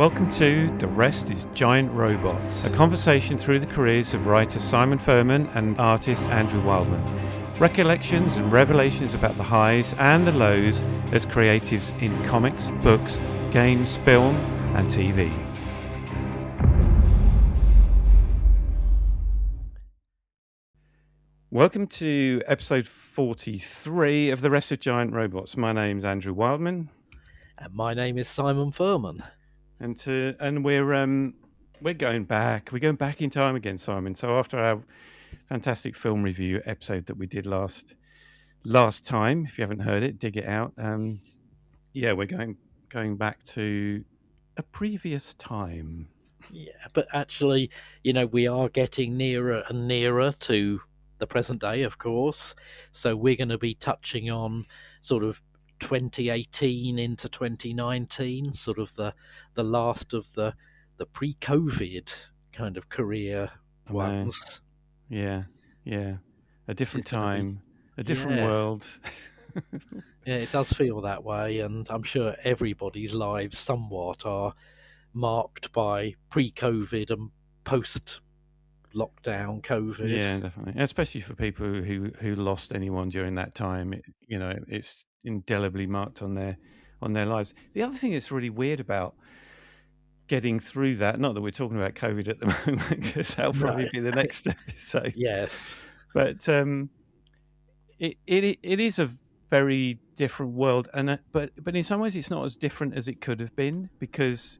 Welcome to The Rest is Giant Robots, a conversation through the careers of writer Simon Furman and artist Andrew Wildman. Recollections and revelations about the highs and the lows as creatives in comics, books, games, film and TV. Welcome to episode 43 of The Rest is Giant Robots. My name's Andrew Wildman. And my name is Simon Furman. And we're going back. We're going back in time again, Simon. So after our fantastic film review episode that we did last time, if you haven't heard it, dig it out. We're going back to a previous time. Yeah, but actually, we are getting nearer and nearer to the present day, of course. So we're going to be touching on sort of 2018 into 2019, sort of the last of the pre-COVID kind of career ones. Yeah. A different time, a different world. Yeah, it does feel that way, and I'm sure everybody's lives somewhat are marked by pre-COVID and post-lockdown COVID. Yeah, definitely. Especially for people who lost anyone during that time. It's indelibly marked on their lives. The other thing that's really weird about getting through that, not that we're talking about COVID at the moment, because that'll probably be the next episode. Yes, but it is a very different world, and but in some ways it's not as different as it could have been, because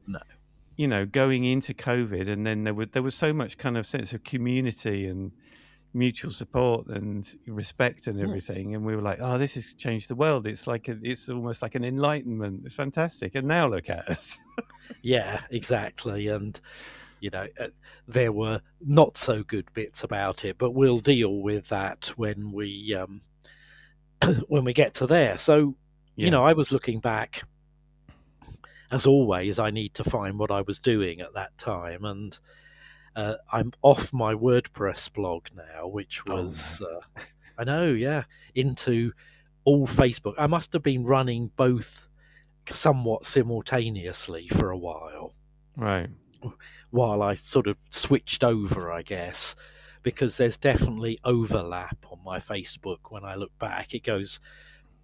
going into COVID, and then there was so much kind of sense of community and mutual support and respect and everything, and we were like, oh, this has changed the world. It's like it's almost like an enlightenment. It's fantastic. And now look at us. Yeah, exactly. And there were not so good bits about it, but we'll deal with that when we get to there. So I was looking back. As always, I need to find what I was doing at that time, and I'm off my WordPress blog now, which was, I know, into all Facebook. I must have been running both somewhat simultaneously for a while. Right. While I sort of switched over, I guess, because there's definitely overlap on my Facebook when I look back. It goes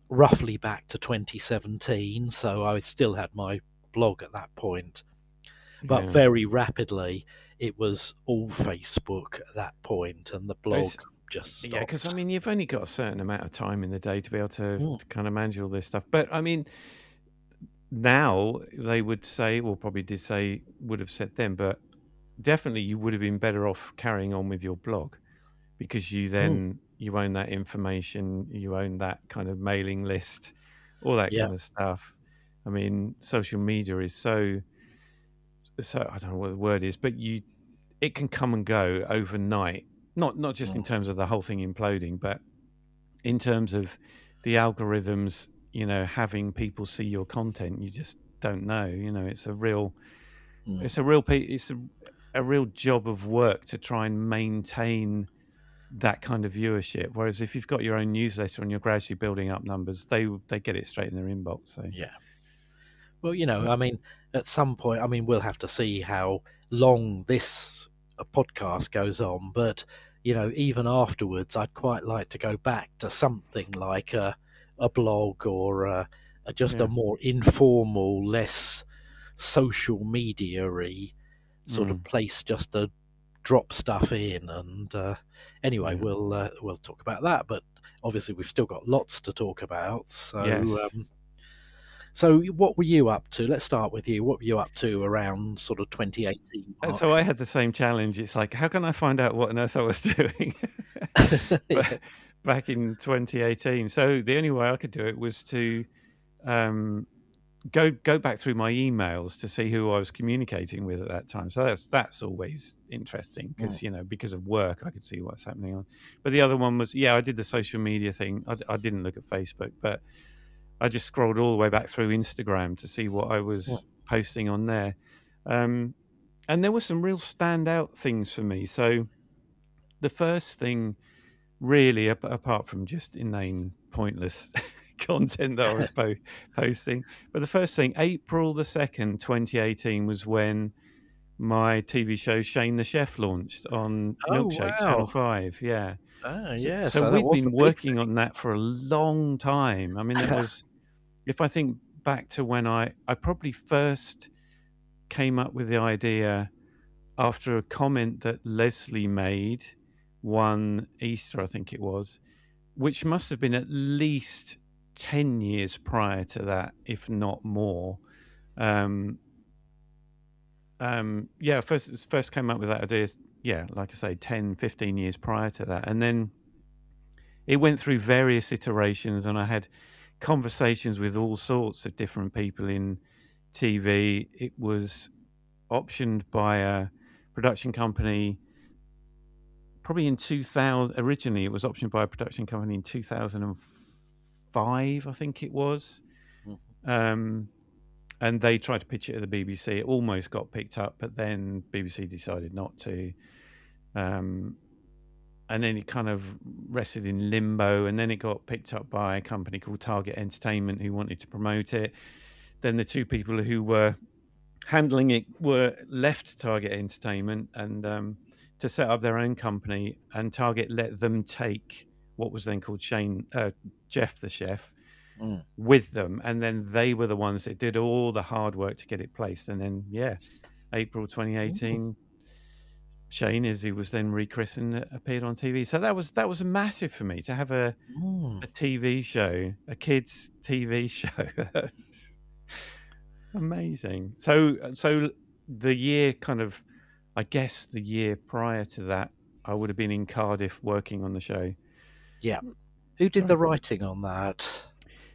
roughly back to 2017, so I still had my blog at that point. But very rapidly, it was all Facebook at that point, and the blog just stopped. Yeah, because you've only got a certain amount of time in the day to be able to kind of manage all this stuff. But now they would say, well, probably would have said then, but definitely you would have been better off carrying on with your blog, because you then you own that information, you own that kind of mailing list, all that kind of stuff. Social media is so I don't know what the word is, but it can come and go overnight. Not just in terms of the whole thing imploding, but in terms of the algorithms, having people see your content. You just don't know. It's a real job of work to try and maintain that kind of viewership. Whereas if you've got your own newsletter and you're gradually building up numbers, they get it straight in their inbox. So yeah. Well, at some point, we'll have to see how long this podcast goes on. But, even afterwards, I'd quite like to go back to something like a blog or a more informal, less social media-y sort of place just to drop stuff in. And anyway, we'll talk about that. But obviously, we've still got lots to talk about. So. Yes. So what were you up to? Let's start with you. What were you up to around sort of 2018? So I had the same challenge. It's like, how can I find out what on earth I was doing back in 2018? So the only way I could do it was to go back through my emails to see who I was communicating with at that time. So that's always interesting because, because of work, I could see what's happening on. But the other one was, I did the social media thing. I didn't look at Facebook, but I just scrolled all the way back through Instagram to see what I was posting on there. And there were some real standout things for me. So the first thing really, apart from just inane, pointless content that I was posting. But the first thing, April the 2nd, 2018, was when my TV show Shane the Chef launched on Oh, Milkshake, Channel wow. 5. Yeah. Oh, So, yeah. so So that we'd was a been big working on that for a long time. I mean, that thing. was, if I think back to when I probably first came up with the idea after a comment that Leslie made one Easter, I think it was, which must have been at least 10 years prior to that, if not more. First came up with that idea, like I say, 10, 15 years prior to that. And then it went through various iterations, and I had conversations with all sorts of different people in TV. It was optioned by a production company probably in 2000. Originally, it was optioned by a production company in 2005, I think it was. And they tried to pitch it at the BBC. It almost got picked up, but then BBC decided not to. And then it kind of rested in limbo, and then it got picked up by a company called Target Entertainment who wanted to promote it. Then the two people who were handling it were left Target Entertainment and to set up their own company, and Target let them take what was then called Jeff the Chef with them, and then they were the ones that did all the hard work to get it placed. And then April 2018, Shane, as he was then rechristened, appeared on TV. So that was massive for me to have a TV show, a kids TV show. Amazing. So the year kind of, I guess the year prior to that, I would have been in Cardiff working on the show. Yeah. Who did the writing on that?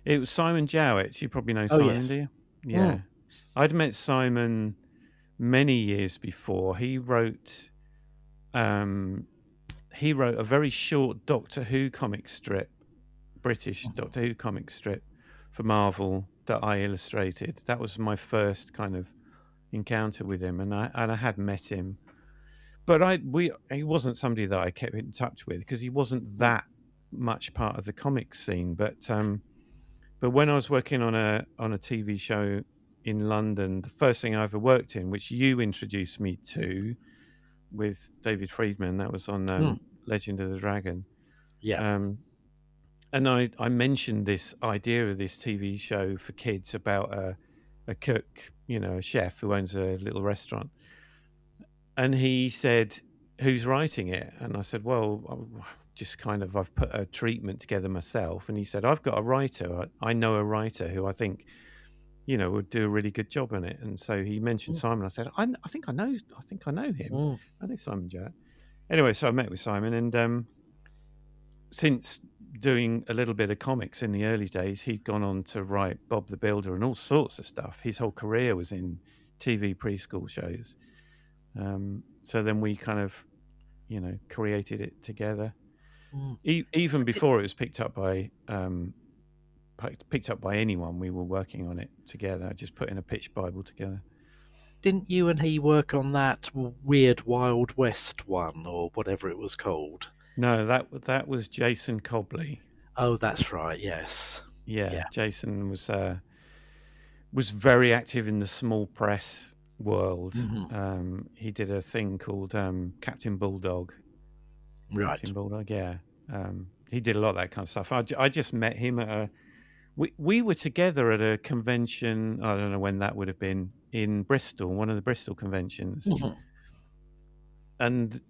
It was Simon Jowett. You probably know Simon, yes. do you? Yeah. I'd met Simon many years before. He wrote a very short Doctor Who comic strip, British Doctor Who comic strip for Marvel that I illustrated. That was my first kind of encounter with him, and I had met him, but he wasn't somebody that I kept in touch with because he wasn't that much part of the comic scene. But when I was working on a TV show in London, the first thing I ever worked in, which you introduced me to with David Friedman, that was on Legend of the Dragon. Yeah. And I mentioned this idea of this TV show for kids about a cook, a chef who owns a little restaurant. And he said, "Who's writing it?" And I said, "Well, I've put a treatment together myself." And he said, "I've got a writer. I know a writer who I think, would do a really good job on it." And so he mentioned Simon. I said, I think I know him. I know Simon Jowett. Anyway, so I met with Simon, and since doing a little bit of comics in the early days, he'd gone on to write Bob the Builder and all sorts of stuff. His whole career was in TV preschool shows. So then we kind of, created it together. Even before it was picked up by anyone, we were working on it together, just putting a pitch Bible together. Didn't you and he work on that weird Wild West one, or whatever it was called? No, that was Jason Cobley. Oh, that's right. Yes. Yeah. Jason was very active in the small press world. He did a thing called Captain Bulldog. Right. Captain Bulldog, yeah. He did a lot of that kind of stuff. I just met him at we were together at a convention. I don't know when that would have been, in Bristol, one of the Bristol conventions. And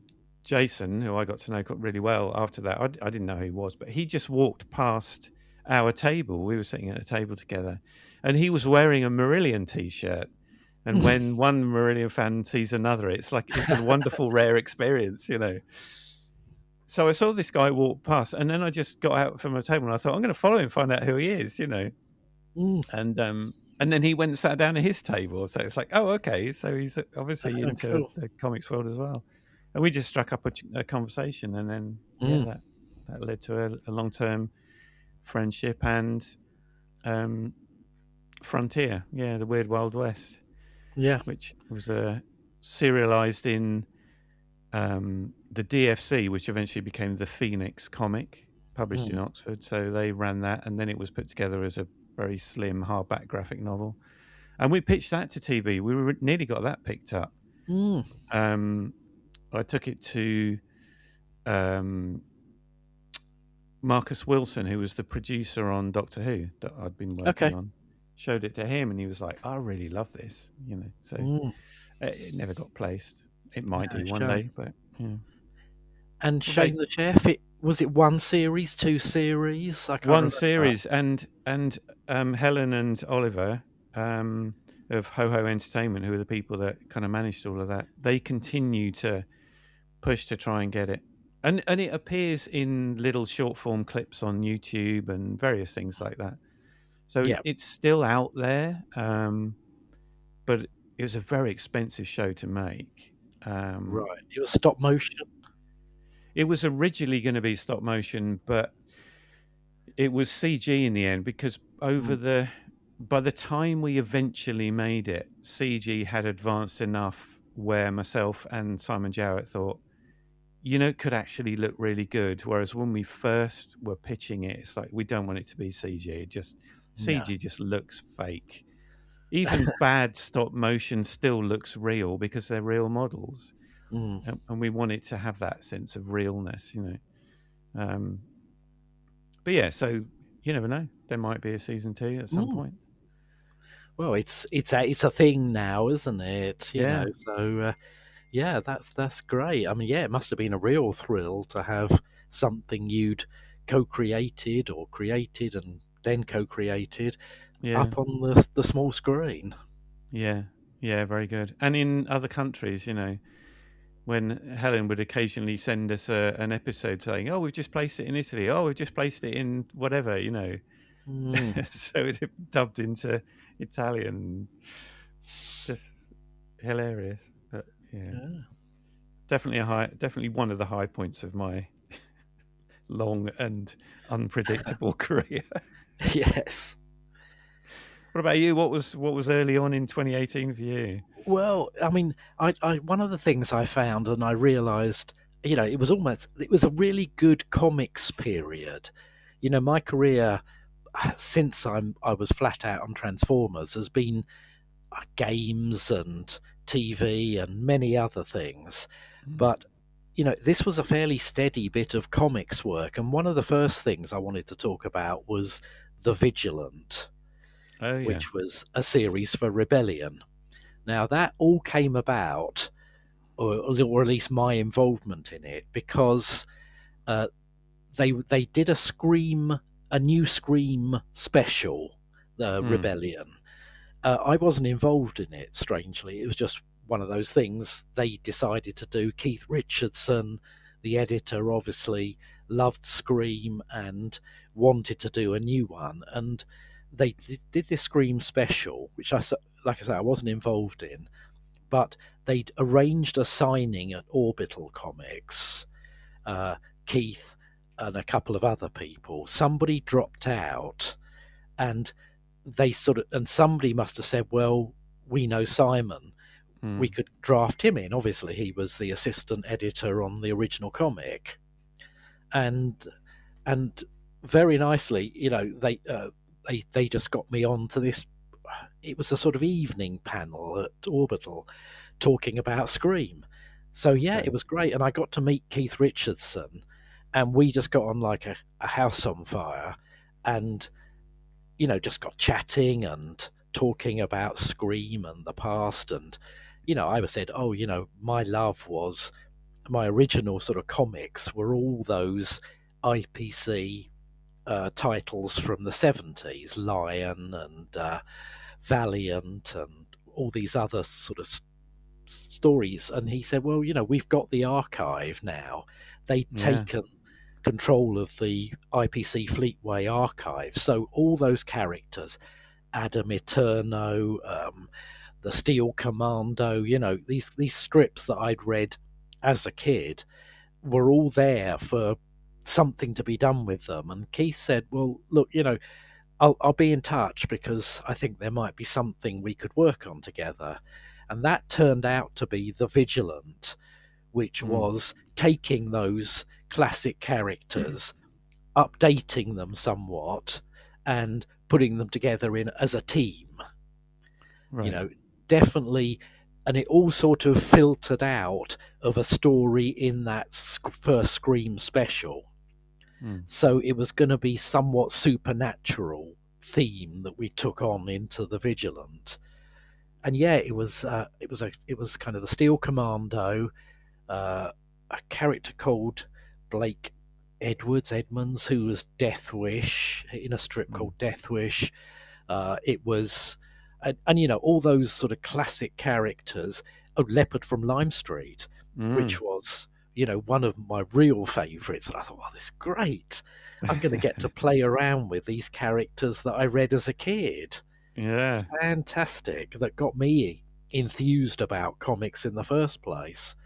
Jason, who I got to know really well after that, I didn't know who he was, but he just walked past our table. We were sitting at a table together, and he was wearing a Marillion T-shirt. And when one Marillion fan sees another, it's a wonderful, rare experience, So I saw this guy walk past, and then I just got out from my table, and I thought, I'm going to follow him, find out who he is, And then he went and sat down at his table. So it's like, oh, okay. So he's obviously into the comics world as well. And we just struck up a conversation, and then that led to a long-term friendship and Frontier, the Weird Wild West, which was serialized in the DFC, which eventually became the Phoenix comic. published in Mm. Oxford. So they ran that, and then it was put together as a very slim hardback graphic novel. And we pitched that to TV. We nearly got that picked up. Mm. I took it to Marcus Wilson, who was the producer on Doctor Who that I'd been working Okay. on. Showed it to him, and he was like, "I really love this," So Mm. it never got placed. It might No, do one shame. day, but yeah. And What about Shane the Chef, was it one series, two series? I can't one remember. series? And Helen and Oliver of Ho Ho Entertainment, who are the people that kind of managed all of that, they continue to push to try and get it. And it appears in little short form clips on YouTube and various things like that. So Yeah. it's still out there, but it was a very expensive show to make. Right. It was stop motion. It was originally going to be stop motion, but it was CG in the end because Mm. by the time we eventually made it, CG had advanced enough where myself and Simon Jowett thought, it could actually look really good. Whereas when we first were pitching it, it's like, we don't want it to be CG. No. CG just looks fake. Even bad stop motion still looks real because they're real models. Mm. And we want it to have that sense of realness, But yeah, so you never know. There might be a season 2 at some point. Well, it's a thing now, isn't it? Yeah. So yeah, that's great. I mean, yeah, it must have been a real thrill to have something you'd co-created or created and then co-created up on the small screen. Yeah, very good. And in other countries, when Helen would occasionally send us an episode saying, "Oh, we've just placed it in Italy. Oh, we've just placed it in whatever," so it dubbed into Italian. Just hilarious. But yeah. Definitely one of the high points of my long and unpredictable career. Yes. What about you? What was early on in 2018 for you? Well, I mean, I one of the things I found, and I realised, it was a really good comics period. My career since I was flat out on Transformers has been games and TV and many other things, but this was a fairly steady bit of comics work, and one of the first things I wanted to talk about was the Vigilant, Oh yeah. which was a series for Rebellion. Now that all came about, or at least my involvement in it, because they did a new Scream special, Rebellion. I wasn't involved in it, strangely. It was just one of those things they decided to do. Keith Richardson, the editor, obviously loved Scream and wanted to do a new one. And they did this Scream special, which like I say, I wasn't involved in, but they'd arranged a signing at Orbital Comics. Keith and a couple of other people. Somebody dropped out, and somebody must have said, well, we know Simon, we could draft him in. Obviously he was the assistant editor on the original comic, and very nicely, they just got me on to this. It was a sort of evening panel at Orbital talking about Scream. So yeah, Okay. it was great, and I got to meet Keith Richardson, and we just got on like a house on fire, and just got chatting and talking about Scream and the past. And, I said, my love was my original sort of comics were all those IPC titles from the 70s, Lion and Valiant and all these other sort of stories. And he said, well, we've got the archive now. They'd taken control of the IPC Fleetway archive. So all those characters, Adam Eterno, the Steel Commando, these strips that I'd read as a kid were all there for something to be done with them. And Keith said, well, look, I'll be in touch because I think there might be something we could work on together. And that turned out to be The Vigilant, which was taking those classic characters updating them somewhat and putting them together in as a team. Right. Definitely. And it all sort of filtered out of a story in that first Scream special. So it was going to be somewhat supernatural theme that we took on into the Vigilant. And yeah, it was kind of the Steel Commando, a character called Blake Edmonds, who was Death Wish in a strip called Death Wish. It was, and all those sort of classic characters. Oh, Leopard from Lime Street, which was one of my real favourites. And I thought, this is great. I'm going to get to play around with these characters that I read as a kid. Yeah. Fantastic. That got me enthused about comics in the first place.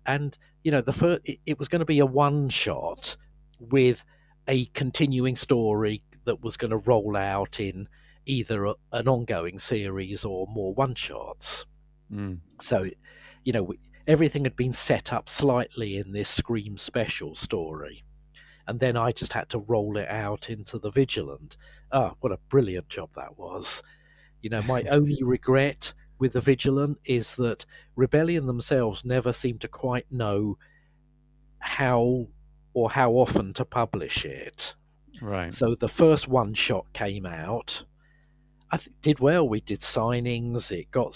And it was going to be a one shot with a continuing story that was going to roll out in either an ongoing series or more one shots. So everything had been set up slightly in this Scream special story, and then I just had to roll it out into the Vigilant. What a brilliant job that was. My only regret with the Vigilant is that Rebellion themselves never seemed to quite know how often to publish it. Right. So the first one shot came out. I did well. We did signings. It got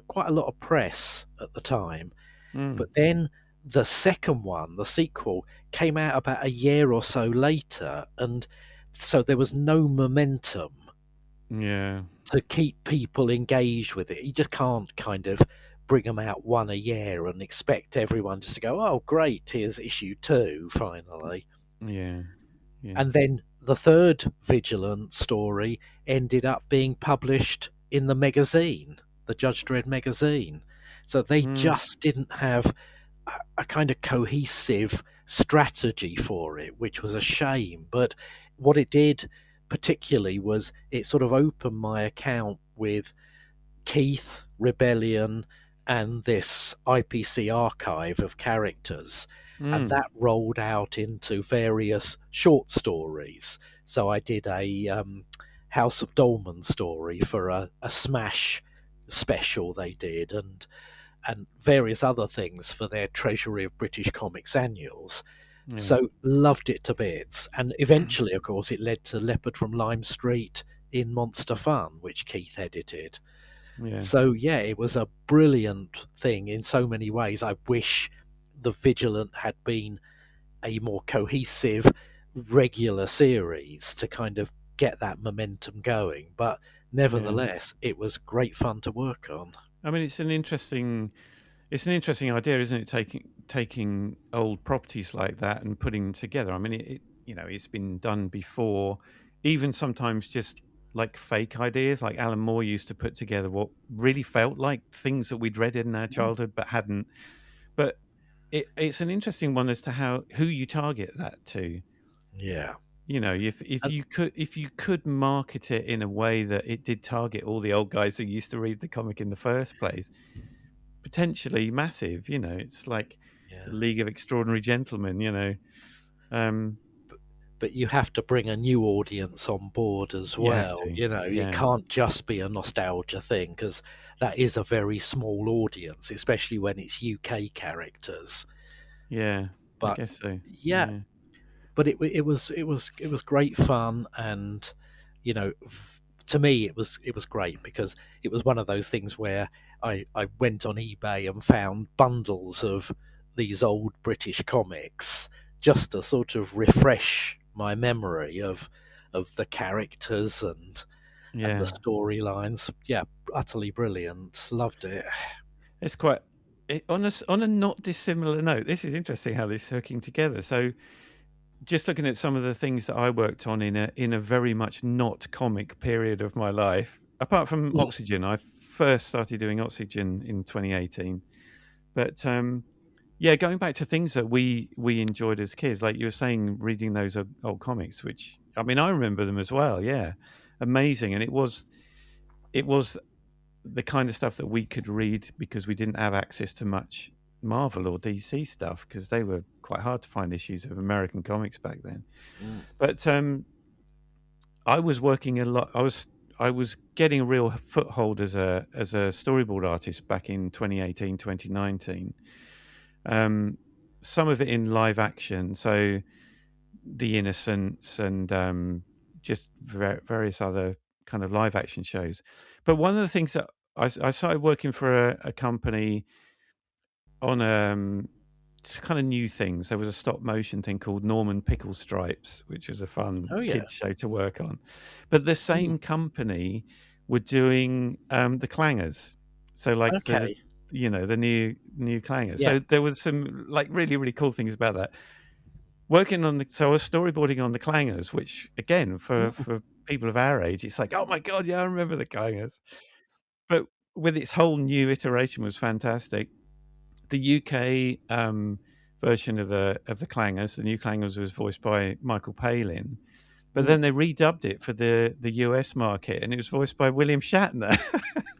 quite a lot of press at the time. But then the second one, the sequel, came out about a year or so later, and so there was no momentum. Yeah. To keep people engaged with it. You just can't kind of bring them out one a year and expect everyone just to go, oh, great, here's issue 2, finally. Yeah. And then the third Vigilant story ended up being published in the magazine, the Judge Dredd magazine. So they just didn't have a kind of cohesive strategy for it, which was a shame. But what it did particularly was it sort of opened my account with Keith, Rebellion, and this IPC archive of characters. And that rolled out into various short stories. So I did a House of Dolman story for a Smash special they did, and various other things for their Treasury of British Comics annuals. So loved it to bits. And eventually, of course, it led to Leopard from Lime Street in Monster Fun, which Keith edited. So it was a brilliant thing in so many ways. I wish the Vigilant had been a more cohesive, regular series to kind of get that momentum going. But nevertheless, it was great fun to work on. I mean, it's an interesting idea, isn't it? Taking old properties like that and putting them together. I mean, it's been done before, even sometimes just like fake ideas. Like Alan Moore used to put together what really felt like things that we'd read in our childhood but hadn't. But it's an interesting one as to who you target that to. Yeah. If you could market it in a way that it did target all the old guys who used to read the comic in the first place, potentially massive. It's like the League of Extraordinary Gentlemen. But you have to bring a new audience on board as well. It can't just be a nostalgia thing, because that is a very small audience, especially when it's UK characters. But I guess so. Yeah. But it was great fun, and to me it was great, because it was one of those things where I went on eBay and found bundles of these old British comics just to sort of refresh my memory of the characters and the storylines. Utterly brilliant. Loved it. It's quite on a not dissimilar note. This is interesting how this is hooking together. So just looking at some of the things that I worked on in a very much not comic period of my life, apart from Oxygen. I first started doing Oxygen in 2018. But going back to things that we enjoyed as kids, like you were saying, reading those old comics, which, I mean, I remember them as well. Yeah, amazing. And it was the kind of stuff that we could read because we didn't have access to much Marvel or DC stuff, because they were quite hard to find issues of American comics back then. Mm. But I was working a lot. I was getting a real foothold as a storyboard artist back in 2018, 2019. Some of it in live action, so The Innocents and just various other kind of live action shows. But one of the things that I started working for a company on kind of new things. There was a stop motion thing called Norman Pickle Stripes, which was a fun Oh yeah. kids show to work on. But the same company were doing the Clangers, so like Okay. the new Clangers. Yeah. So there was some like really really cool things about that. Working on so I was storyboarding on the Clangers, which again for people of our age, it's like, oh my god, yeah, I remember the Clangers. But with its whole new iteration was fantastic. The UK version of the Clangers, the new Clangers, was voiced by Michael Palin, but then they redubbed it for the US market, and it was voiced by William Shatner.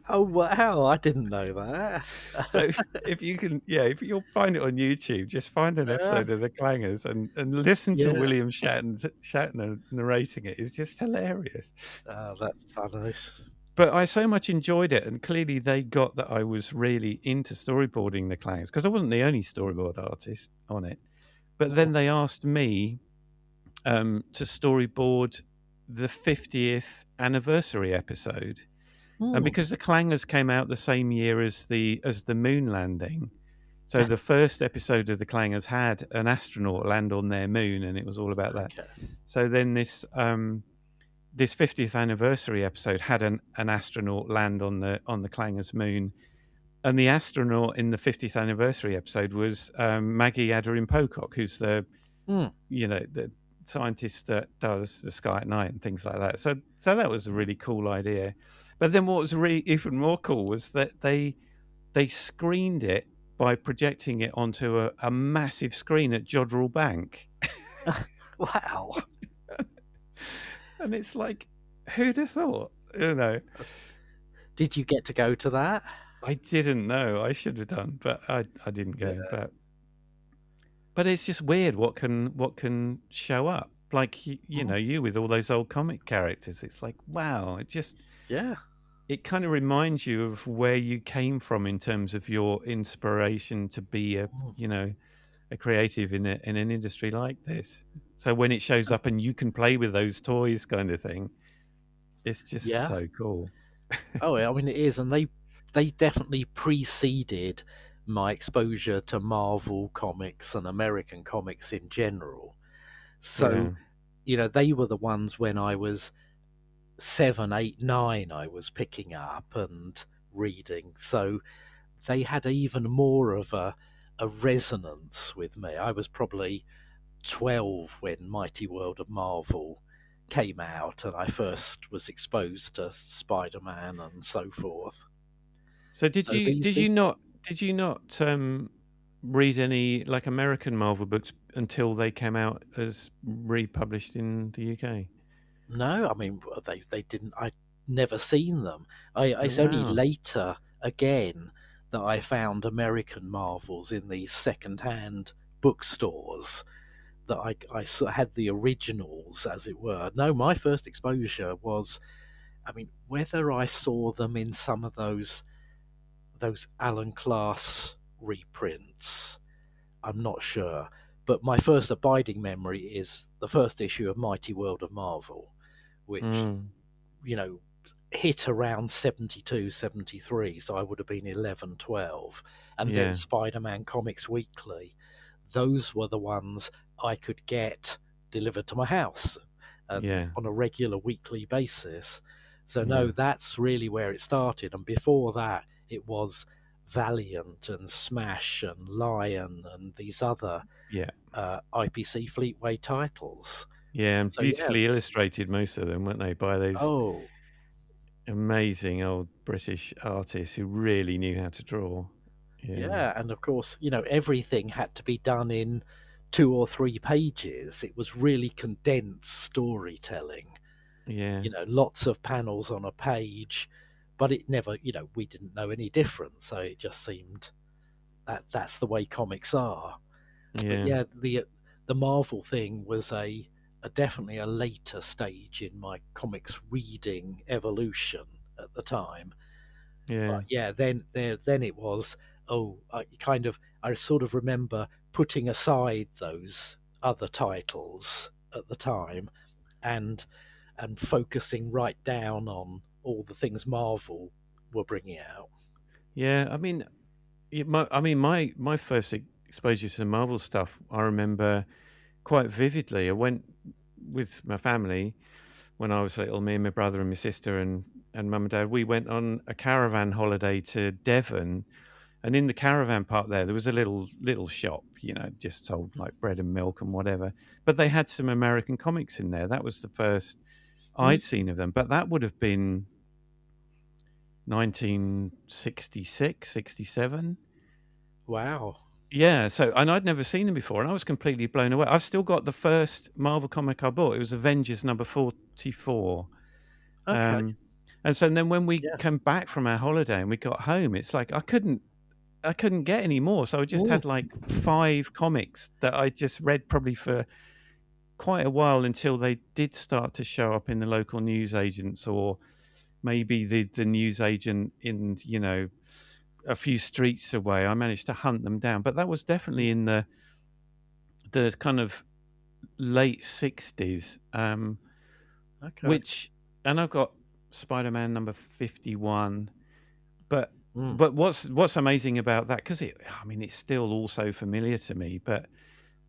Oh wow, I didn't know that. So if you can, if you'll find it on YouTube, just find an episode of the Clangers and listen to Yeah. William Shatner narrating it. It's just hilarious. That's nice. But I so much enjoyed it, and clearly they got that I was really into storyboarding the Clangers, because I wasn't the only storyboard artist on it. But then they asked me to storyboard the 50th anniversary episode, and because the Clangers came out the same year as the moon landing, so the first episode of the Clangers had an astronaut land on their moon, and it was all about that. So then this 50th anniversary episode had an astronaut land on the Clangers moon, and the astronaut in the 50th anniversary episode was Maggie Aderin Pocock, who's the the scientist that does the sky at night and things like that. So that was a really cool idea. But then what was really even more cool was that they screened it by projecting it onto a massive screen at Jodrell Bank. Wow. And it's like, who'd have thought? Did you get to go to that? I didn't know. I should have done, but I didn't go. But it's just weird what can show up. Like you with all those old comic characters. It's like, wow. It kind of reminds you of where you came from in terms of your inspiration to be a creative in an industry like this. So when it shows up and you can play with those toys, kind of thing, it's just so cool. Oh, I mean, it is, and they definitely preceded my exposure to Marvel comics and American comics in general. So, they were the ones when I was 7, 8, 9, I was picking up and reading. So they had even more of a resonance with me. I was probably 12 when Mighty World of Marvel came out, and I first was exposed to Spider-Man and so forth. So did you not read any like American Marvel books until they came out as republished in the UK? No, I mean they didn't. I'd never seen them. It's only later again that I found American Marvels in these second-hand bookstores that I had the originals, as it were. No, my first exposure was, I mean, whether I saw them in some of those Alan Class reprints, I'm not sure. But my first abiding memory is the first issue of Mighty World of Marvel, which, hit around 72, 73, so I would have been 11, 12. And then Spider-Man Comics Weekly. Those were the ones I could get delivered to my house on a regular weekly basis. So no, that's really where it started. And before that, it was Valiant and Smash and Lion and these other IPC Fleetway titles. Yeah, and so, beautifully illustrated, most of them, weren't they, by those amazing old British artists who really knew how to draw. Yeah, and of course, everything had to be done in 2 or 3 pages. It was really condensed storytelling. Yeah. Lots of panels on a page, but it never, we didn't know any difference. So it just seemed that's the way comics are. But Yeah. yeah, the Marvel thing was a definitely a later stage in my comics reading evolution at the time. But Yeah. yeah, then it was, I sort of remember putting aside those other titles at the time and focusing right down on all the things Marvel were bringing out. Yeah. I mean, my first exposure to the Marvel stuff, I remember quite vividly. I went with my family when I was little, me and my brother and my sister and mum and dad. We went on a caravan holiday to Devon, and in the caravan park there was a little shop, just sold like bread and milk and whatever. But they had some American comics in there. That was the first Mm. I'd seen of them. But that would have been 1966, 67. Wow. Yeah, so and I'd never seen them before, and I was completely blown away. I've still got the first Marvel comic I bought. It was Avengers number 44. Okay. And so then when we Yeah. came back from our holiday and we got home, it's like I couldn't get any more. So I just Mm. had like 5 comics that I just read probably for quite a while until they did start to show up in the local newsagents, or maybe the newsagent in, a few streets away. I managed to hunt them down, but that was definitely in the kind of late 60s. Okay. Which, and I've got Spider-Man number 51, but Mm. what's amazing about that, because it's still also familiar to me, but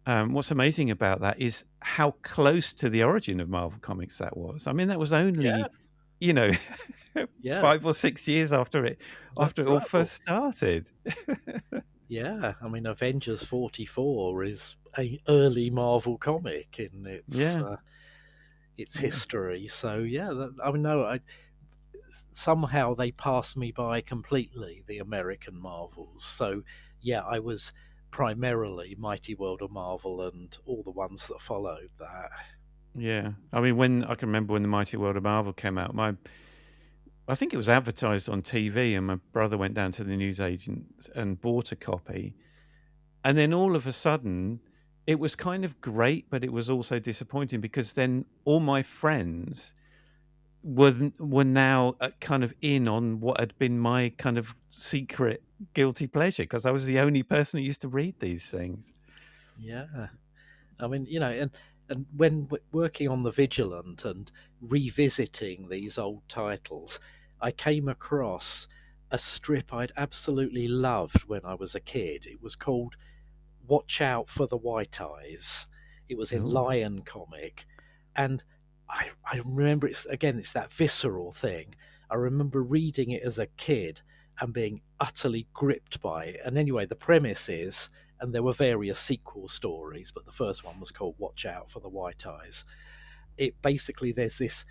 what's amazing about that is how close to the origin of Marvel Comics that was. I mean, that was Yeah. only, you know, Yeah. 5 or 6 years after it That's all right. Well, first started. yeah. I mean, Avengers 44 is a early Marvel comic in Yeah, its yeah, history. So yeah, I mean, no, somehow they passed me by completely, the American Marvels. So yeah, I was primarily Mighty World of Marvel and all the ones that followed that. yeah. I mean, when I can remember when the Mighty World of Marvel came out, I think it was advertised on TV, and my brother went down to the newsagent and bought a copy. And then all of a sudden, it was kind of great, but it was also disappointing, because then all my friends were now kind of in on what had been my kind of secret guilty pleasure, because I was the only person that used to read these things. Yeah. I mean, and when working on the Vigilant and revisiting these old titles, I came across a strip I'd absolutely loved when I was a kid. It was called Watch Out for the White Eyes. It was in Oh, Lion Comic, and I remember it's that visceral thing. I remember reading it as a kid and being utterly gripped by it. And anyway, the premise is, and there were various sequel stories, but the first one was called Watch Out for the White Eyes. It basically, there's this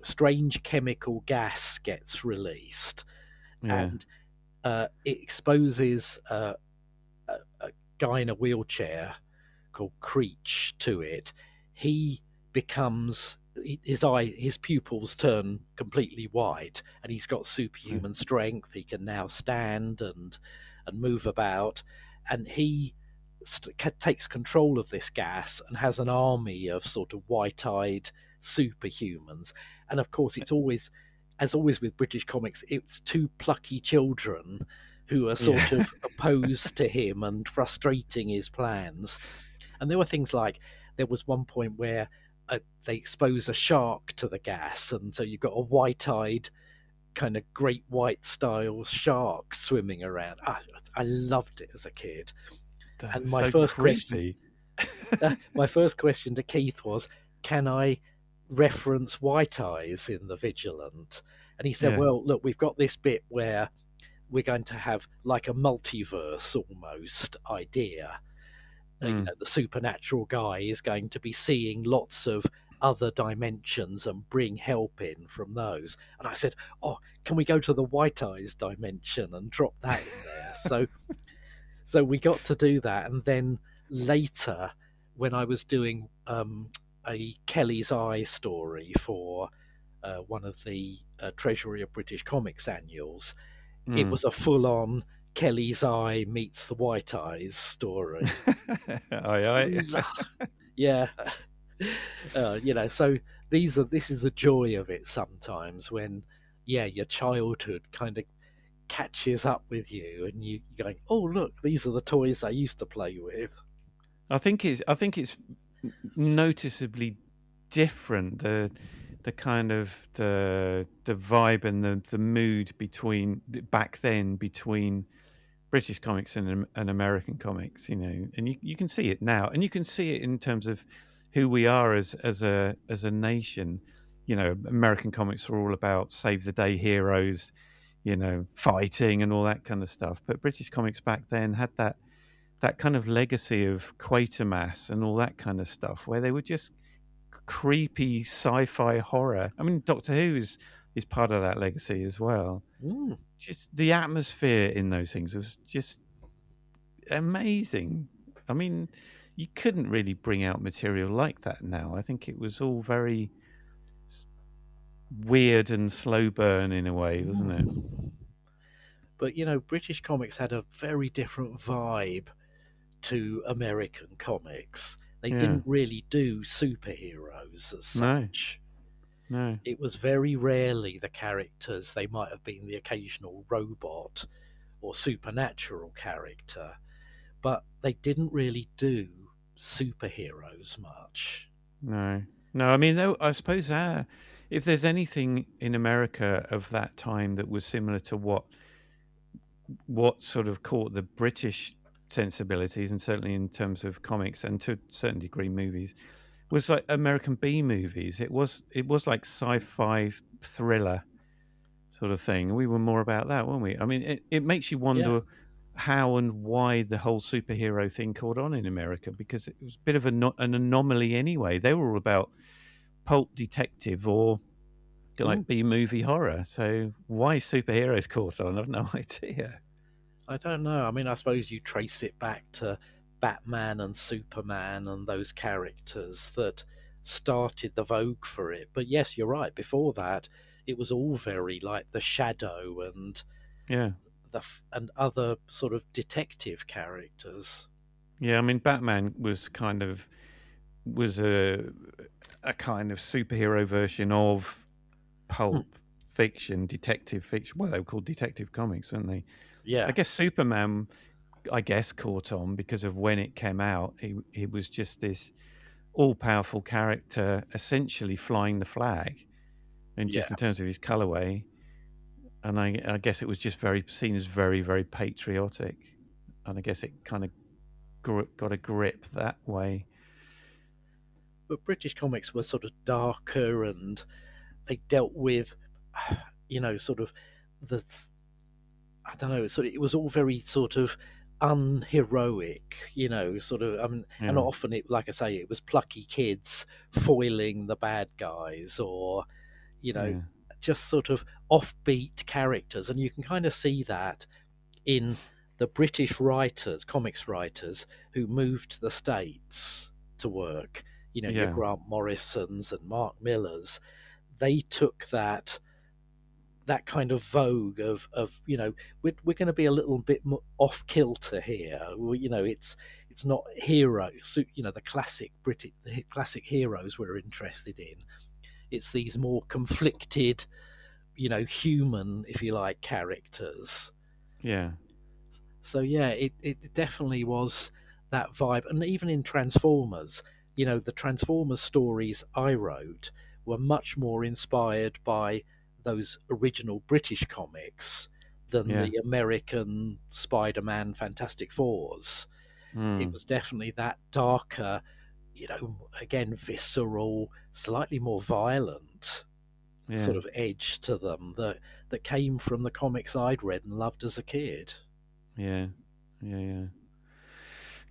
strange chemical gas gets released, yeah. and it exposes a guy in a wheelchair called Creech to it. He becomes his pupils turn completely white, and he's got Yeah. superhuman strength. He can now stand and move about, and he takes control of this gas and has an army of sort of white-eyed superhumans. And of course, it's always, as always with British comics, it's 2 plucky children who are Yeah. sort of opposed to him and frustrating his plans. And there were things like, there was one point where they expose a shark to the gas, and so you've got a white-eyed kind of great white style shark swimming around. I loved it as a kid. And That's so creepy. my first question to Keith was, can I reference White Eyes in the Vigilant? And he said, Yeah. well, look, we've got this bit where we're going to have like a multiverse almost idea. Mm. The supernatural guy is going to be seeing lots of other dimensions and bring help in from those. And I said, oh, can we go to the White Eyes dimension and drop that in there? So we got to do that. And then later, when I was doing a Kelly's Eye story for one of the Treasury of British Comics annuals, it Mm. was a full-on Kelly's Eye meets the White Eyes story. Aye. Yeah. So this is the joy of it sometimes when, your childhood kind of catches up with you and you're going, oh, look, these are the toys I used to play with. I think it's noticeably different, the kind of the vibe and the mood back then between British comics and American comics, and you can see it now, and you can see it in terms of who we are as a nation. American comics are all about save the day heroes, fighting and all that kind of stuff. But British comics back then had that kind of legacy of Quatermass and all that kind of stuff, where they were just creepy sci-fi horror. I mean, Doctor Who is part of that legacy as well. Just the atmosphere in those things was just amazing. I mean, you couldn't really bring out material like that now. I think it was all very weird and slow burn in a way, wasn't it? But British comics had a very different vibe to American comics. They didn't really do superheroes as such. No. It was very rarely the characters. They might have been the occasional robot or supernatural character, but they didn't really do superheroes much. No. I mean, though, I suppose if there's anything in America of that time that was similar to what sort of caught the British sensibilities, and certainly in terms of comics and to a certain degree movies, was like American B movies. It was like sci-fi thriller sort of thing. We were more about that, weren't we? I mean, it makes you wonder how and why the whole superhero thing caught on in America, because it was a bit of an anomaly anyway. They were all about pulp detective or like B movie horror. So why superheroes caught on, I've no idea. I don't know. I mean, I suppose you trace it back to Batman and Superman and those characters that started the vogue for it. But yes, you're right. Before that, it was all very like the Shadow and and other sort of detective characters. Yeah, I mean, Batman was a kind of superhero version of pulp fiction, detective fiction. Well, they were called detective comics, weren't they? Yeah. I guess Superman, caught on because of when it came out. He was just this all-powerful character, essentially flying the flag, and just in terms of his colorway. And I guess it was just seen as very, very patriotic, and I guess it kind of got a grip that way. But British comics were sort of darker, and they dealt with, sort of I don't know, it was all very sort of unheroic, and often it, like I say, it was plucky kids foiling the bad guys, or just sort of offbeat characters. And you can kind of see that in the British writers, comics writers, who moved to the States to work, your Grant Morrisons and Mark Millers. They took that kind of vogue of we're going to be a little bit more off kilter here. It's not heroes, the classic heroes we're interested in. It's these more conflicted, human, if you like, characters. Yeah. So it definitely was that vibe. And even in Transformers, the Transformers stories I wrote were much more inspired by those original British comics than the American Spider-Man Fantastic Fours. It was definitely that darker, again, visceral, slightly more violent sort of edge to them that came from the comics I'd read and loved as a kid. Yeah.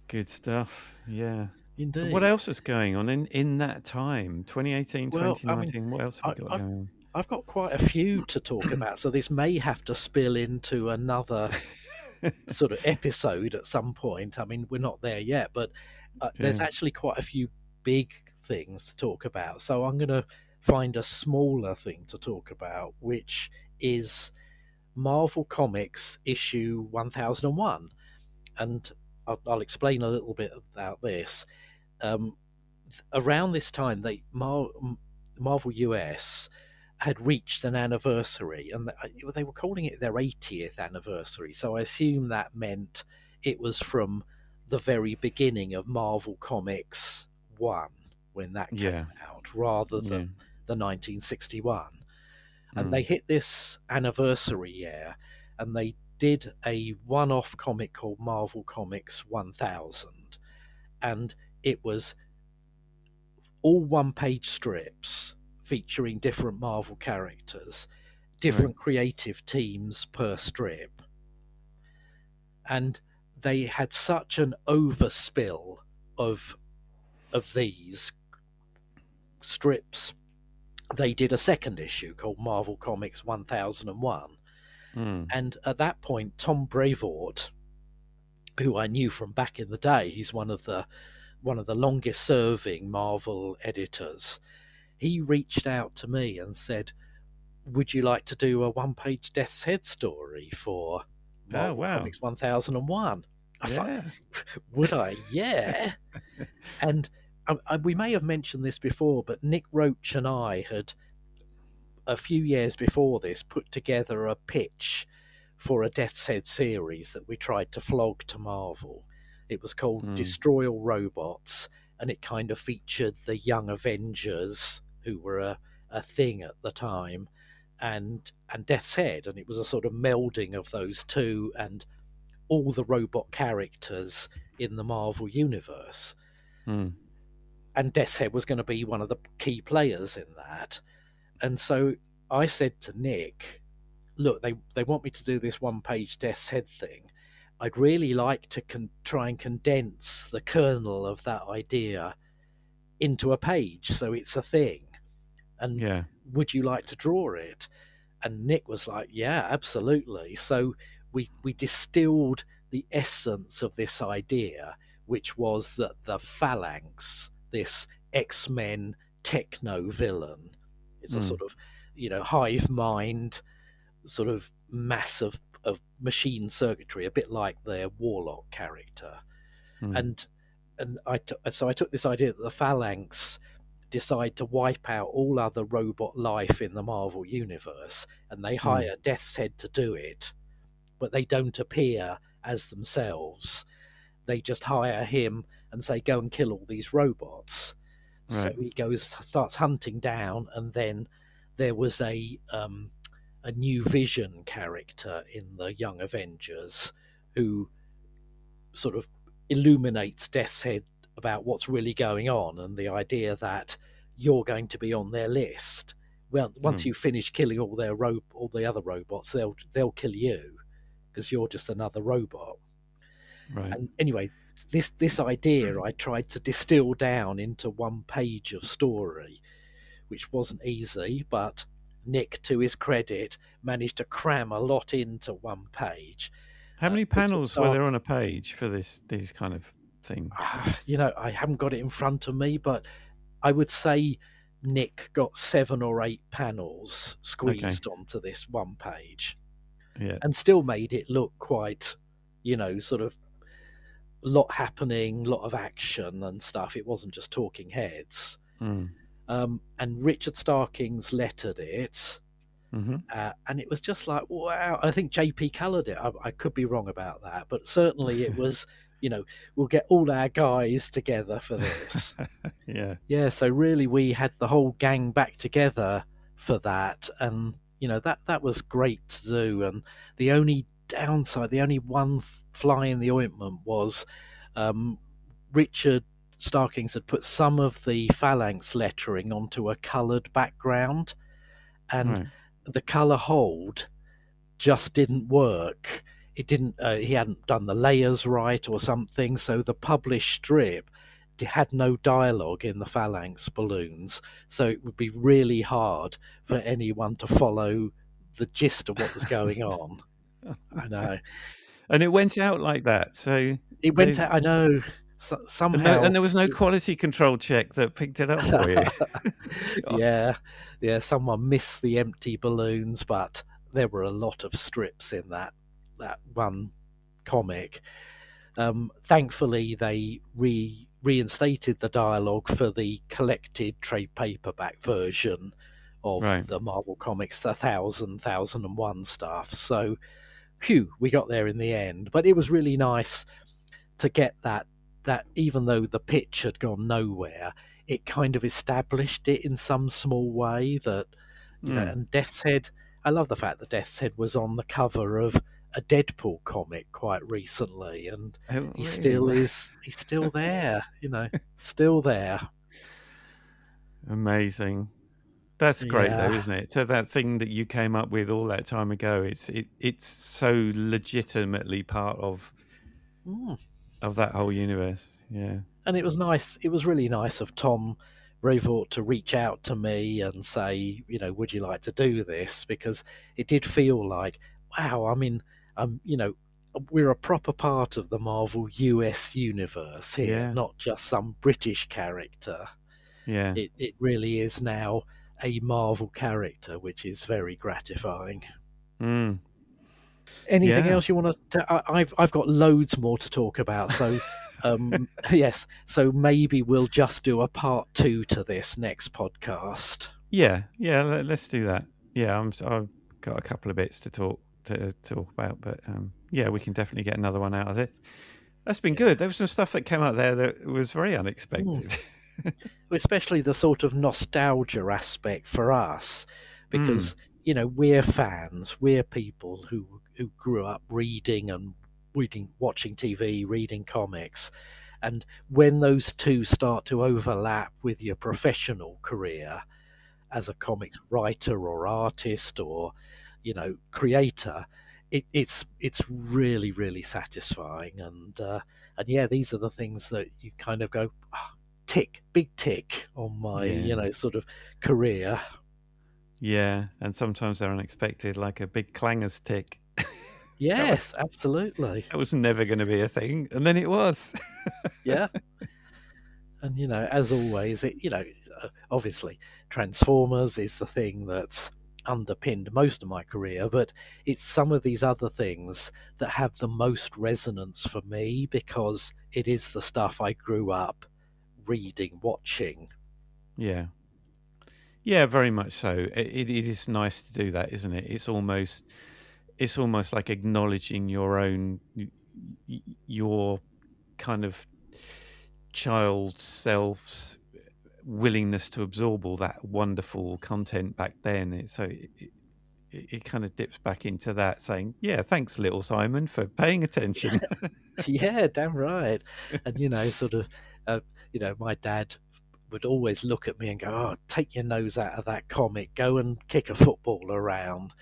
Good stuff. Yeah. Indeed. So what else was going on in that time, 2018, 2019? What else have we got going on? I've got quite a few to talk about, so this may have to spill into another sort of episode at some point. I mean, we're not there yet, but there's actually quite a few big things to talk about. So I'm going to find a smaller thing to talk about, which is Marvel Comics issue 1001. And I'll explain a little bit about this. Around this time, Marvel US had reached an anniversary, and they were calling it their 80th anniversary. So I assume that meant it was from the very beginning of Marvel Comics 1 when that came out, rather than the 1961. And they hit this anniversary year, and they did a one-off comic called Marvel Comics 1000, and it was all one-page strips featuring different Marvel characters, different creative teams per strip. And they had such an overspill of these strips, they did a second issue called Marvel Comics 1001. And at that point, Tom Brevoort, who I knew from back in the day, he's one of the longest serving Marvel editors, he reached out to me and said, would you like to do a one-page Death's Head story for Marvel Comics 1001? I was like, would I? Yeah. And we may have mentioned this before, but Nick Roach and I had, a few years before this, put together a pitch for a Death's Head series that we tried to flog to Marvel. It was called Destroy All Robots, and it kind of featured the Young Avengers, who were a thing at the time, and Death's Head, and it was a sort of melding of those two and all the robot characters in the Marvel universe. And Death's Head was going to be one of the key players in that. And so I said to Nick, look, they want me to do this one-page Death's Head thing. I'd really like to try and condense the kernel of that idea into a page so it's a thing. And would you like to draw it? And Nick was like, yeah, absolutely. So we distilled the essence of this idea, which was that the Phalanx, this X-Men techno villain, it's a sort of, hive mind, sort of mass of machine circuitry, a bit like their Warlock character. And so I took this idea that the Phalanx decide to wipe out all other robot life in the Marvel universe, and they hire Death's Head to do it, but they don't appear as themselves. They just hire him and say, go and kill all these robots. So he starts hunting down, and then there was a new Vision character in the Young Avengers who sort of illuminates Death's Head about what's really going on, and the idea that you're going to be on their list. Well, once you finish killing all the other robots, they'll kill you because you're just another robot. And anyway, this idea I tried to distill down into one page of story, which wasn't easy, but Nick, to his credit, managed to cram a lot into one page. How many panels were there on a page for these kind of things? I haven't got it in front of me, but I would say Nick got 7 or 8 panels squeezed onto this one page. And still made it look quite, sort of a lot happening, a lot of action and stuff. It wasn't just talking heads. And Richard Starkings lettered it. And it was just like, wow. I think JP coloured it. I could be wrong about that, but certainly it was, we'll get all our guys together for this. So really we had the whole gang back together for that, and that was great to do. And the only downside, the only one fly in the ointment was Richard Starkings had put some of the Phalanx lettering onto a coloured background, and the colour hold just didn't work. It didn't. He hadn't done the layers right or something, so the published strip had no dialogue in the Phalanx balloons, so it would be really hard for anyone to follow the gist of what was going on. I know. And it went out like that, so it went out. I know. Somehow, and there was no quality control check that picked it up for you. yeah. Someone missed the empty balloons, but there were a lot of strips in that one comic. Thankfully, they reinstated the dialogue for the collected trade paperback version of the Marvel Comics, the 1001 stuff. So, phew, we got there in the end. But it was really nice to get that even though the pitch had gone nowhere, it kind of established it in some small way that, you know, and Death's Head, I love the fact that Death's Head was on the cover of a Deadpool comic quite recently, and he's still there, you know, still there. Amazing. That's great though, isn't it? So that thing that you came up with all that time ago, it's so legitimately part of that whole universe. Yeah. And it was nice. It was really nice of Tom Brevoort to reach out to me and say, you know, would you like to do this? Because it did feel like, wow, I mean, you know, we're a proper part of the Marvel US universe here, not just some British character. Yeah. It really is now a Marvel character, which is very gratifying. Anything else you want to? I've got loads more to talk about. So, yes. So maybe we'll just do a part 2 to this next podcast. Yeah. Let's do that. Yeah, I've got a couple of bits to talk about, but yeah, we can definitely get another one out of it. That's been good. There was some stuff that came out there that was very unexpected. Especially the sort of nostalgia aspect for us, because you know, we're fans, we're people who grew up reading, watching TV, reading comics, and when those two start to overlap with your professional career as a comics writer or artist or, you know, creator, it's really, really satisfying. And yeah, these are the things that you kind of go, oh, big tick on my you know, sort of career. Yeah, and sometimes they're unexpected, like a big Clangers tick. Yes, absolutely. That was never going to be a thing, and then it was. Yeah. And, you know, as always, you know, obviously Transformers is the thing that's underpinned most of my career, but it's some of these other things that have the most resonance for me because it is the stuff I grew up reading, watching. Yeah, very much so. It is nice to do that, isn't it? It's almost like acknowledging your kind of child self's willingness to absorb all that wonderful content back then. It kind of dips back into that, saying, yeah, thanks, little Simon, for paying attention. Yeah, damn right. And, you know, sort of, you know, my dad would always look at me and go, oh, take your nose out of that comic, go and kick a football around.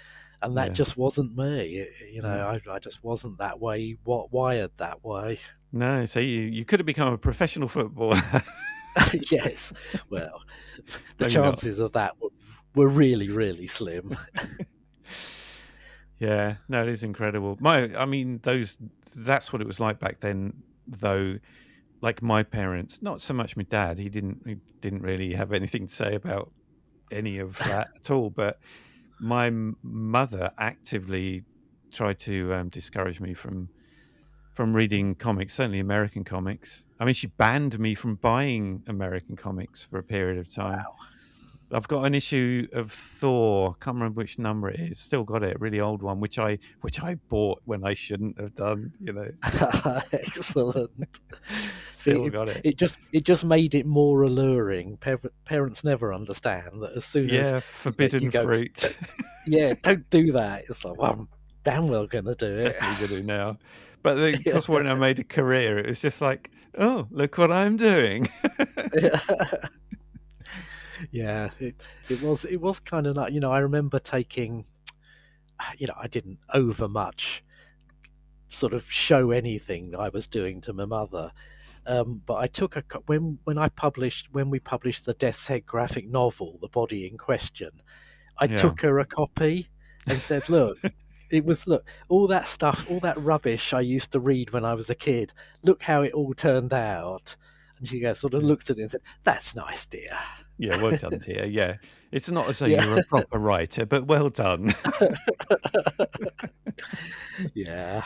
And that just wasn't me. You know, I just wasn't that way, wired that way. No, so you could have become a professional footballer. Yes. Well, the chances of that were really, really slim. Yeah, no, it is incredible. I mean, that's what it was like back then, though. Like my parents, not so much my dad. He didn't really have anything to say about any of that at all. But my mother actively tried to discourage me from reading comics, certainly American comics. I mean, she banned me from buying American comics for a period of time. Wow. I've got an issue of Thor. Can't remember which number it is. Still got it, a really old one, which I bought when I shouldn't have done. You know. Excellent. Still got it. It just made it more alluring. Parents never understand that as soon as forbidden fruit. Yeah, don't do that. It's like, well, I'm damn well gonna do it. Definitely gonna do now. But because when I made a career, it was just like, oh, look what I'm doing. Yeah, it was kind of like, you know, I remember taking, you know, I didn't over much sort of show anything I was doing to my mother, but I took when we published the Death's Head graphic novel, The Body in Question, I took her a copy and said, look, all that stuff, all that rubbish I used to read when I was a kid, look how it all turned out. And she sort of looked at it and said, "That's nice, dear." Yeah, well done, Tia. Yeah. It's not as though Yeah. you're a proper writer, but well done. Yeah.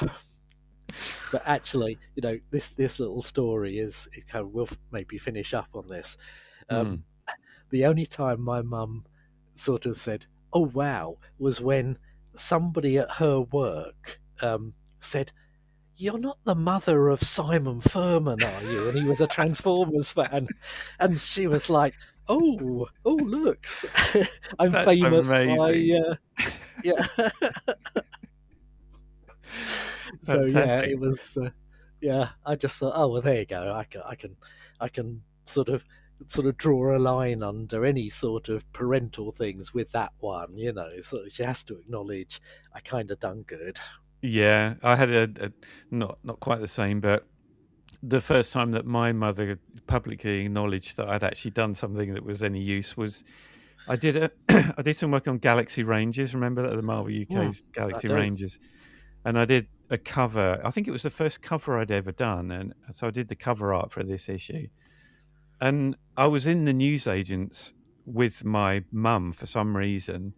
But actually, this little story is, we'll maybe finish up on this. The only time my mum sort of said, "Oh, wow," was when somebody at her work said, "You're not the mother of Simon Furman, are you?" And he was a Transformers fan. And she was like, oh, look, I'm That's famous amazing. by... yeah. So, yeah, it was... I just thought, oh, well, there you go. I can sort of draw a line under any sort of parental things with that one, so she has to acknowledge I kind of done good. Yeah, I had a not quite the same, but the first time that my mother publicly acknowledged that I'd actually done something that was any use was I did some work on Galaxy Rangers. Remember that, the Marvel UK's Galaxy Rangers, and I did a cover. I think it was the first cover I'd ever done, and so I did the cover art for this issue. And I was in the newsagents with my mum for some reason,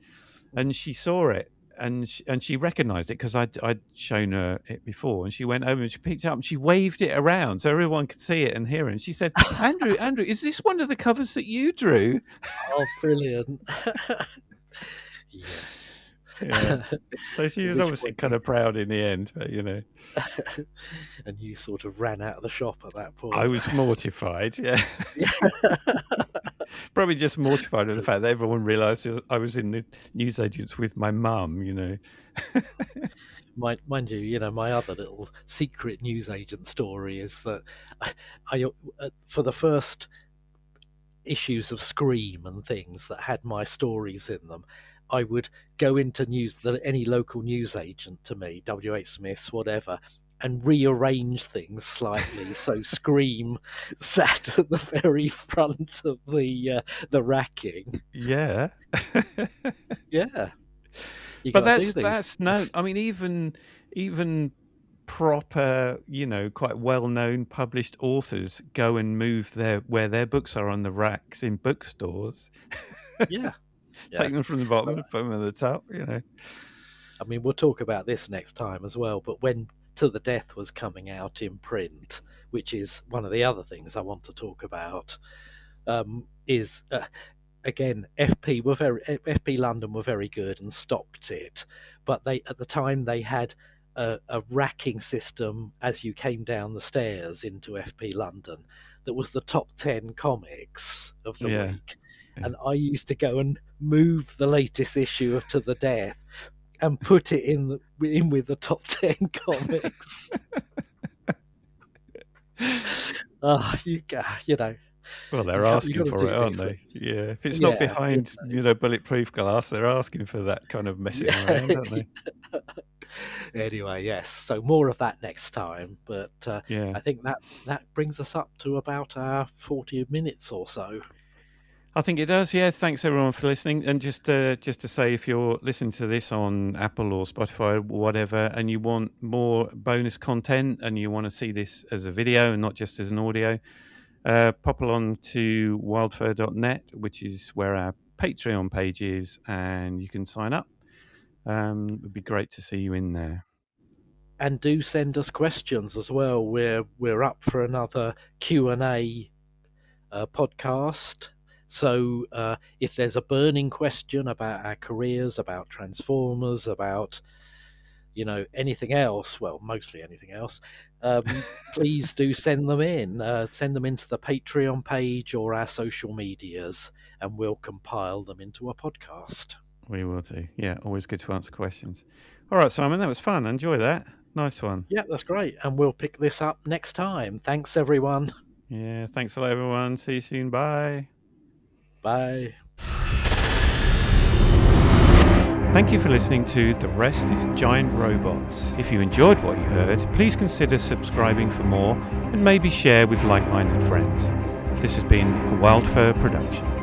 and she saw it. And she recognised it because I'd shown her it before, and she went over and she picked it up and she waved it around so everyone could see it and hear it. And she said, Andrew, is this one of the covers that you drew?" Oh, brilliant. Yeah. So she was obviously kind of proud in the end, but And you sort of ran out of the shop at that point. I was mortified, yeah. Probably just mortified with the fact that everyone realised I was in the newsagents with my mum, Mind you, my other little secret newsagent story is that I for the first issues of Scream and things that had my stories in them, I would go into any local newsagent to me, WH Smith's, whatever, and rearrange things slightly so Scream sat at the very front of the racking. Yeah. Yeah. But that's no. I mean, even proper, quite well-known published authors go and move where their books are on the racks in bookstores. Yeah. Take them from the bottom and put them at the top. I mean, we'll talk about this next time as well. But when To the Death was coming out in print, which is one of the other things I want to talk about, is again, FP London were very good and stocked it, but at the time they had a racking system as you came down the stairs into FP London that was the top 10 comics of the week. Yeah. And I used to go and move the latest issue of To the Death and put it in with the top 10 comics. Well, they're asking for it, aren't they? Yeah. If it's not behind, bulletproof glass, they're asking for that kind of messing around, aren't they? Anyway, yes. So more of that next time. But I think that brings us up to about 40 minutes or so. I think it does, yeah. Thanks everyone for listening. And just to say, if you're listening to this on Apple or Spotify or whatever, and you want more bonus content and you want to see this as a video and not just as an audio, pop along to wildfur.net, which is where our Patreon page is, and you can sign up. It would be great to see you in there. And do send us questions as well. We're up for another Q&A podcast. So if there's a burning question about our careers, about Transformers, about anything else, well, mostly anything else, please do send them in. Send them into the Patreon page or our social medias, and we'll compile them into a podcast. We will do. Yeah, always good to answer questions. All right, Simon, that was fun. Enjoy that. Nice one. Yeah, that's great. And we'll pick this up next time. Thanks, everyone. Yeah, thanks a lot, everyone. See you soon. Bye. Bye. Thank you for listening to The Rest is Giant Robots. If you enjoyed what you heard, please consider subscribing for more and maybe share with like-minded friends. This has been a Wildfur production.